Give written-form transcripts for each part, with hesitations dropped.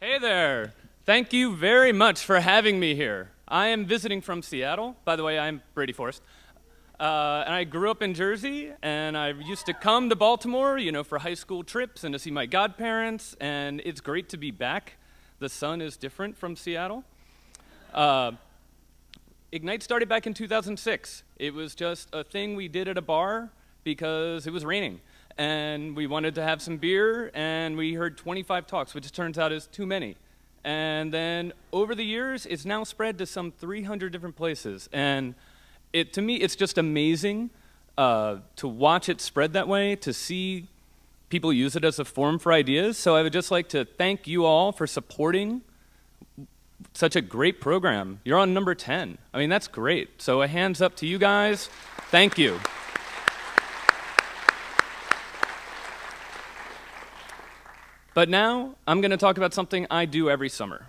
Hey there. Thank you very much for having me here. I am visiting from Seattle. By the way, I'm Brady Forrest. And I grew up in Jersey, and I used to come to Baltimore, for high school trips and to see my godparents, and it's great to be back. The sun is different from Seattle. Ignite started back in 2006. It was just a thing we did at a bar because it was raining. And we wanted to have some beer, and we heard 25 talks, which turns out is too many. And then over the years, it's now spread to some 300 different places. And to me, it's just amazing to watch it spread that way, to see people use it as a forum for ideas. So I would just like to thank you all for supporting such a great program. You're on number 10. I mean, that's great. So a hands up to you guys. Thank you. But now, I'm going to talk about something I do every summer.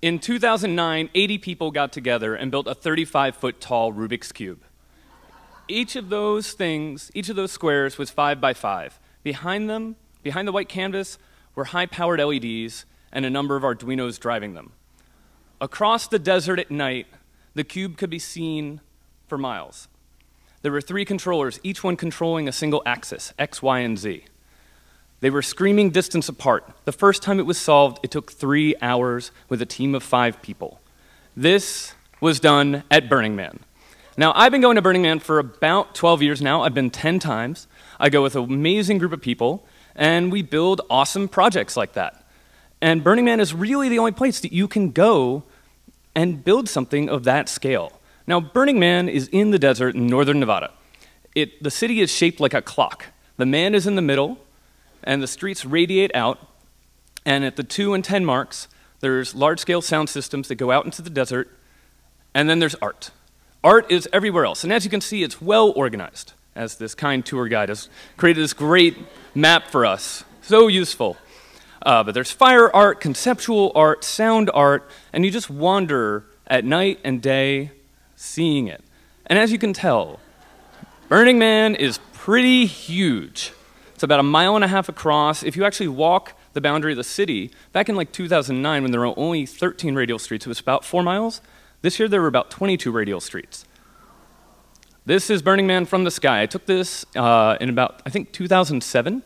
In 2009, 80 people got together and built a 35-foot tall Rubik's Cube. Each of those squares was 5 by 5. Behind them, behind the white canvas, were high-powered LEDs and a number of Arduinos driving them. Across the desert at night, the cube could be seen for miles. There were 3 controllers, each one controlling a single axis, X, Y, and Z. They were screaming distance apart. The first time it was solved, it took 3 hours with a team of 5 people. This was done at Burning Man. Now, I've been going to Burning Man for about 12 years now. I've been 10 times. I go with an amazing group of people, and we build awesome projects like that. And Burning Man is really the only place that you can go and build something of that scale. Now, Burning Man is in the desert in northern Nevada. The city is shaped like a clock. The man is in the middle, and the streets radiate out, and at the 2 and 10 marks, there's large-scale sound systems that go out into the desert, and then there's art. Art is everywhere else, and as you can see, it's well organized, as this kind tour guide has created this great map for us. So useful. But there's fire art, conceptual art, sound art, and you just wander at night and day seeing it. And as you can tell, Burning Man is pretty huge. It's about 1.5 miles across. If you actually walk the boundary of the city, back in like 2009 when there were only 13 radial streets, it was about 4 miles. This year there were about 22 radial streets. This is Burning Man from the sky. I took this in about, I think, 2007,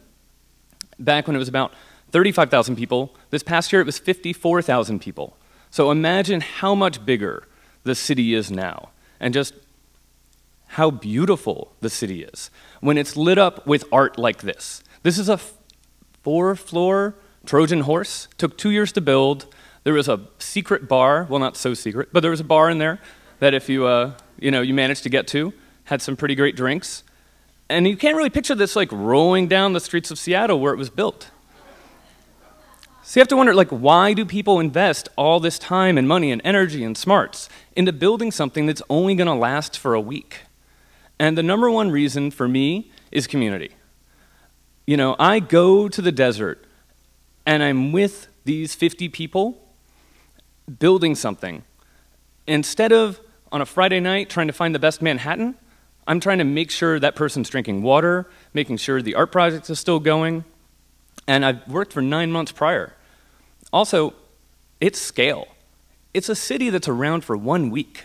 back when it was about 35,000 people. This past year it was 54,000 people. So imagine how much bigger the city is now, and just how beautiful the city is when it's lit up with art like this. This is a 4-floor Trojan horse. Took 2 years to build. There was a secret bar, well, not so secret, but there was a bar in there that if you managed to get to, had some pretty great drinks. And you can't really picture this like rolling down the streets of Seattle where it was built. So you have to wonder, like, why do people invest all this time and money and energy and smarts into building something that's only going to last for a week? And the number one reason for me is community. I go to the desert and I'm with these 50 people building something. Instead of on a Friday night trying to find the best Manhattan, I'm trying to make sure that person's drinking water, making sure the art project is still going. And I've worked for 9 months prior. Also, it's scale. It's a city that's around for 1 week.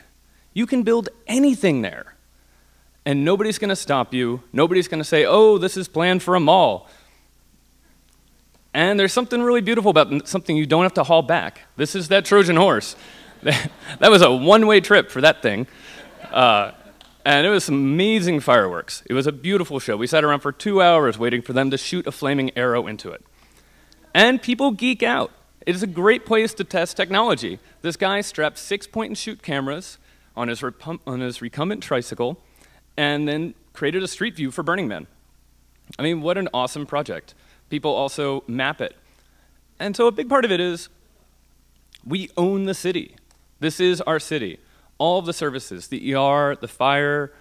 You can build anything there. And nobody's going to stop you. Nobody's going to say, oh, this is planned for a mall. And there's something really beautiful about something you don't have to haul back. This is that Trojan horse. That was a one-way trip for that thing. And it was some amazing fireworks. It was a beautiful show. We sat around for 2 hours waiting for them to shoot a flaming arrow into it. And people geek out. It is a great place to test technology. This guy strapped 6 point-and-shoot cameras on his recumbent tricycle and then created a street view for Burning Man. I mean, what an awesome project. People also map it. And so a big part of it is we own the city. This is our city. All of the services, the ER, the fire,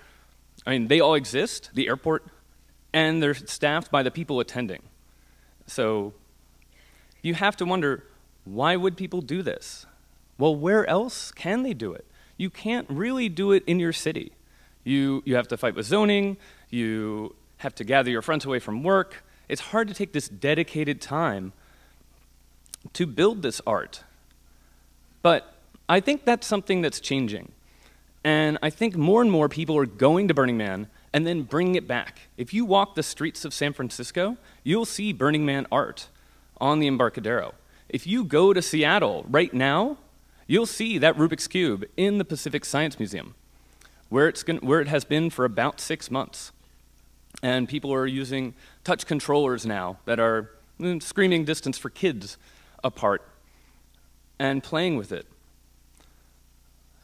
they all exist, the airport, and they're staffed by the people attending. So you have to wonder, why would people do this? Well, where else can they do it? You can't really do it in your city. You have to fight with zoning, you have to gather your friends away from work. It's hard to take this dedicated time to build this art. But I think that's something that's changing. And I think more and more people are going to Burning Man and then bringing it back. If you walk the streets of San Francisco, you'll see Burning Man art on the Embarcadero. If you go to Seattle right now, you'll see that Rubik's Cube in the Pacific Science Museum, where it has been for about 6 months. And people are using touch controllers now that are screaming distance for kids apart and playing with it.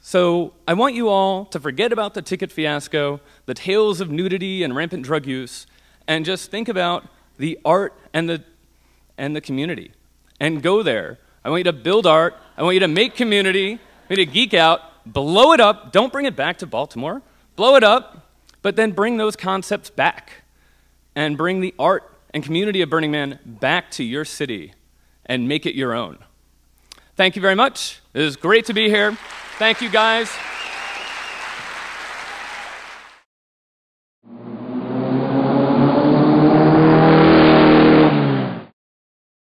So I want you all to forget about the ticket fiasco, the tales of nudity and rampant drug use, and just think about the art and the community. And go there. I want you to build art. I want you to make community. I want you to geek out, blow it up. Don't bring it back to Baltimore. Blow it up, but then bring those concepts back. And bring the art and community of Burning Man back to your city and make it your own. Thank you very much. It was great to be here. Thank you, guys.